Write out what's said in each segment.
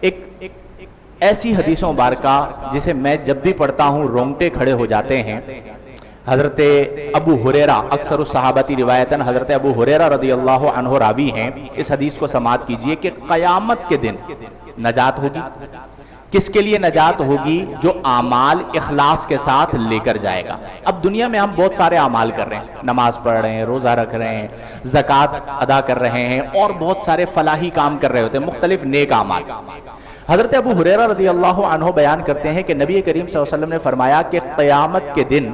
ایک ایسی حدیث مبارکہ جسے میں جب بھی پڑھتا ہوں رونگٹے کھڑے ہو جاتے ہیں. حضرت ابو ہریرہ، اکثر الصحابتی روایتاً حضرت ابو ہریرہ رضی اللہ عنہ راوی ہیں. اس حدیث کو سماعت کیجئے کہ قیامت کے دن نجات ہوگی. کس کے لیے نجات ہوگی؟ جو اعمال اخلاص کے ساتھ لے کر جائے گا. اب دنیا میں ہم بہت سارے اعمال کر رہے ہیں، نماز پڑھ رہے ہیں، روزہ رکھ رہے ہیں، زکوٰۃ ادا کر رہے ہیں، اور بہت سارے فلاحی کام کر رہے ہوتے ہیں، مختلف نیک اعمال. حضرت ابو ہریرہ رضی اللہ عنہ بیان کرتے ہیں کہ نبی کریم صلی اللہ علیہ وسلم نے فرمایا کہ قیامت کے دن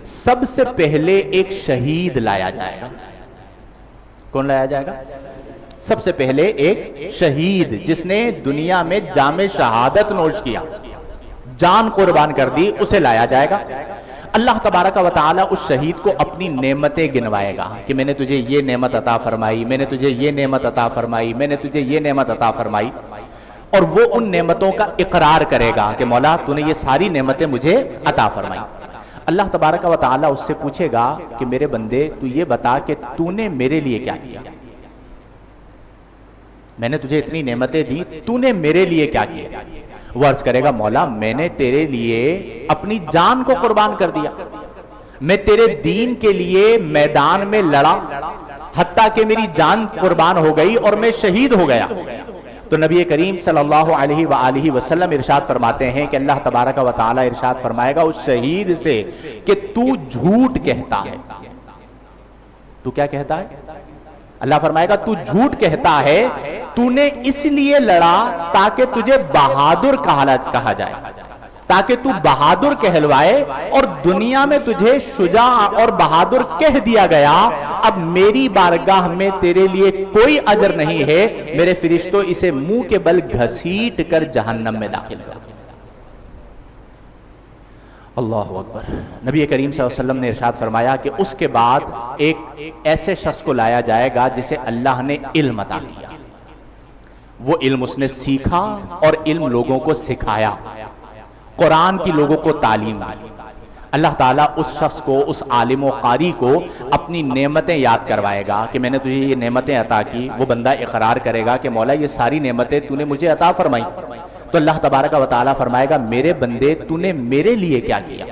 سب سے پہلے ایک شہید لایا جائے گا. کون لایا جائے گا؟ سب سے پہلے ایک شہید جس نے دنیا میں جام شہادت نوش کیا، جان قربان کر دی، اسے لایا جائے گا. اللہ تبارک و تعالی اس شہید کو اپنی نعمتیں گنوائے گا کہ میں نے تجھے یہ نعمت عطا فرمائی، میں نے تجھے یہ نعمت عطا فرمائی، میں نے تجھے یہ نعمت عطا فرمائی. اور وہ ان نعمتوں کا اقرار کرے گا کہ مولا تو نے یہ ساری نعمتیں مجھے عطا فرمائی. اللہ تبارک و تعالی اس سے پوچھے گا کہ میرے بندے تو یہ بتا کہ تو نے میرے لیے کیا کیا؟ میں نے تجھے اتنی نعمتیں دی، تو نے میرے لیے کیا کیا؟ وہ عرض کرے گا مولا میں نے تیرے لیے اپنی جان کو قربان کر دیا، میں تیرے دین کے لیے میدان میں لڑا، حتیٰ کہ میری جان قربان ہو گئی اور میں شہید ہو گیا. تو نبی کریم صلی اللہ علیہ وآلہ وسلم ارشاد فرماتے ہیں کہ اللہ تبارک و تعالی ارشاد فرمائے گا اس شہید سے کہ تو جھوٹ کہتا ہے. تو کیا کہتا ہے؟ اللہ فرمائے گا تو جھوٹ کہتا ہے، تو نے اس لیے لڑا تاکہ تجھے بہادر کہا جائے، تاکہ تو بہادر کہلوائے، اور دنیا میں تجھے شجاع اور بہادر کہہ دیا گیا. اب میری بارگاہ میں تیرے لیے کوئی اجر نہیں ہے، میرے فرشتوں اسے منہ کے بل گھسیٹ کر جہنم میں داخل کر. اللہ اکبر. نبی کریم صلی اللہ علیہ وسلم نے ارشاد فرمایا کہ اس کے بعد ایک ایسے شخص کو لایا جائے گا جسے اللہ نے علم عطا کیا، وہ علم اس نے سیکھا اور علم لوگوں کو سکھایا، قرآن کی لوگوں کو تعلیم دی. اللہ تعالیٰ اس شخص کو، اس عالم و قاری کو اپنی نعمتیں یاد کروائے گا کہ میں نے تجھے یہ نعمتیں عطا کی. وہ بندہ اقرار کرے گا کہ مولا یہ ساری نعمتیں تو نے مجھے عطا فرمائی. تو اللہ تبارک و تعالیٰ فرمائے گا میرے بندے تو نے میرے لیے کیا کیا؟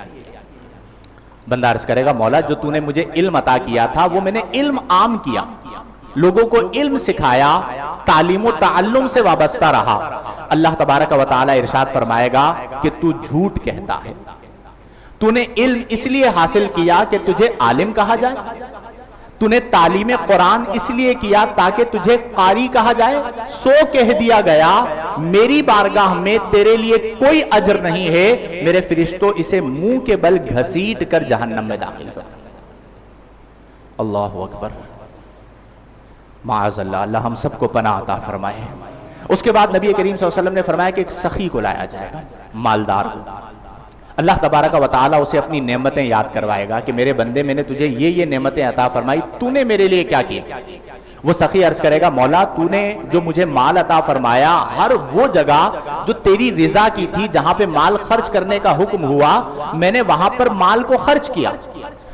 بندہ عرض کرے گا مولا جو تو نے مجھے علم عطا کیا تھا وہ میں نے علم عام کیا، لوگوں کو علم سکھایا، تعلیم و تعلم سے وابستہ رہا. اللہ تبارک و تعالیٰ ارشاد فرمائے گا کہ تو جھوٹ کہتا ہے، تو نے علم اس لیے حاصل کیا کہ تجھے عالم کہا جائے، تو نے تعلیم قرآن اس لیے کیا تاکہ تجھے قاری کہا جائے، سو کہہ دیا گیا میری بارگاہ میں تیرے لیے کوئی اجر نہیں ہے، میرے فرشتوں اسے منہ کے بل گھسیٹ کر جہنم میں داخل کر. اللہ اکبر. معاذ اللہ، اللہ ہم سب کو پناہ عطا فرمائے. اس کے بعد نبی کریم صلی اللہ علیہ وسلم نے فرمایا کہ ایک سخی کو لایا جائے گا، مالدار. اللہ تبارک و تعالیٰ اسے اپنی نعمتیں یاد کروائے گا کہ میرے بندے میں نے تجھے یہ نعمتیں عطا فرمائی، تو نے میرے لیے کیا کیا؟ وہ سخی عرض کرے گا مولا تو نے جو مجھے مال عطا فرمایا، ہر وہ جگہ جو تیری رضا کی تھی جہاں پہ مال خرچ کرنے کا حکم ہوا میں نے وہاں پر مال کو خرچ کیا.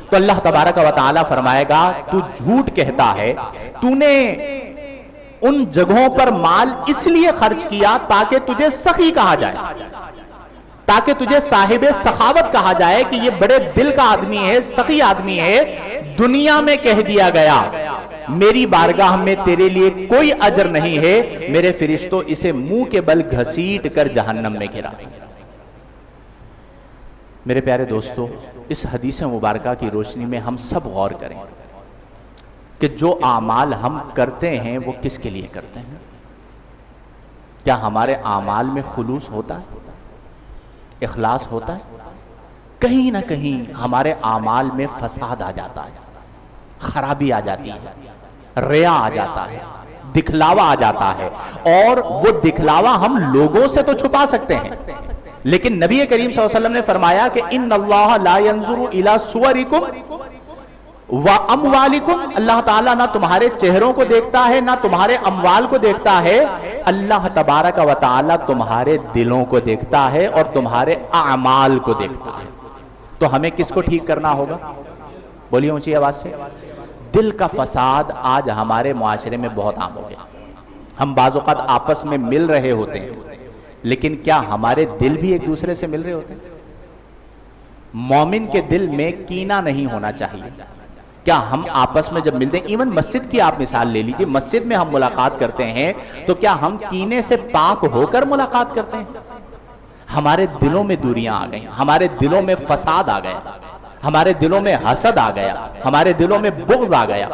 تو اللہ تبارک و تعالیٰ فرمائے گا تو جھوٹ کہتا ہے، تو نے ان جگہوں پر مال اس لیے خرچ کیا تاکہ تجھے سخی کہا جائے، تاکہ تجھے صاحب سخاوت کہا جائے کہ یہ بڑے دل کا آدمی ہے، سخی آدمی ہے. دنیا میں کہہ دیا گیا میری بارگاہ میں تیرے لیے کوئی اجر نہیں ہے، میرے فرشتوں اسے منہ کے بل گھسیٹ کر جہنم میں گرا. میرے پیارے دوستو، اس حدیث مبارکہ کی روشنی میں ہم سب غور کریں کہ جو اعمال ہم کرتے ہیں وہ کس کے لیے کرتے ہیں. کیا ہمارے اعمال میں خلوص ہوتا ہے، اخلاص ہوتا ہے؟ کہیں نہ کہیں ہمارے اعمال میں فساد آ جاتا ہے، خرابی آ جاتی ہے، ریا آ جاتا ہے، دکھلاوا آ جاتا ہے. اور وہ دکھلاوا ہم لوگوں سے تو چھپا سکتے ہیں، لیکن نبی کریم صلی اللہ علیہ وسلم نے فرمایا کہ ان اللہ لا ينظر الى صورکم واموالکم، اللہ تعالیٰ نہ تمہارے چہروں کو دیکھتا ہے نہ تمہارے اموال کو دیکھتا ہے، اللہ تبارک و تعالیٰ تمہارے دلوں کو دیکھتا ہے اور تمہارے اعمال کو دیکھتا ہے. تو ہمیں کس کو ٹھیک کرنا ہوگا؟ بولیے اونچی آواز سے. دل کا فساد آج ہمارے معاشرے میں بہت عام ہو گیا. ہم بعض اوقات آپس میں مل رہے ہوتے ہیں لیکن کیا ہمارے دل بھی ایک دوسرے سے مل رہے ہوتے ہیں؟ مومن کے دل میں کینہ نہیں ہونا چاہیے. کیا ہم آپس میں جب ملتے ہیں، ایون مسجد کی آپ مثال لے لیجئے، مسجد میں ہم ملاقات کرتے ہیں تو کیا ہم کینے سے پاک ہو کر ملاقات کرتے ہیں؟ ہمارے دلوں میں دوریاں آ گئیں، ہمارے دلوں میں فساد آ گیا، ہمارے دلوں میں حسد آ گیا، ہمارے دلوں میں بغض آ گیا،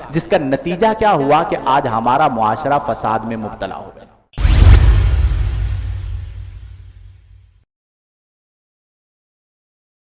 جس کا نتیجہ کیا ہوا کہ آج ہمارا معاشرہ فساد میں مبتلا ہو گیا.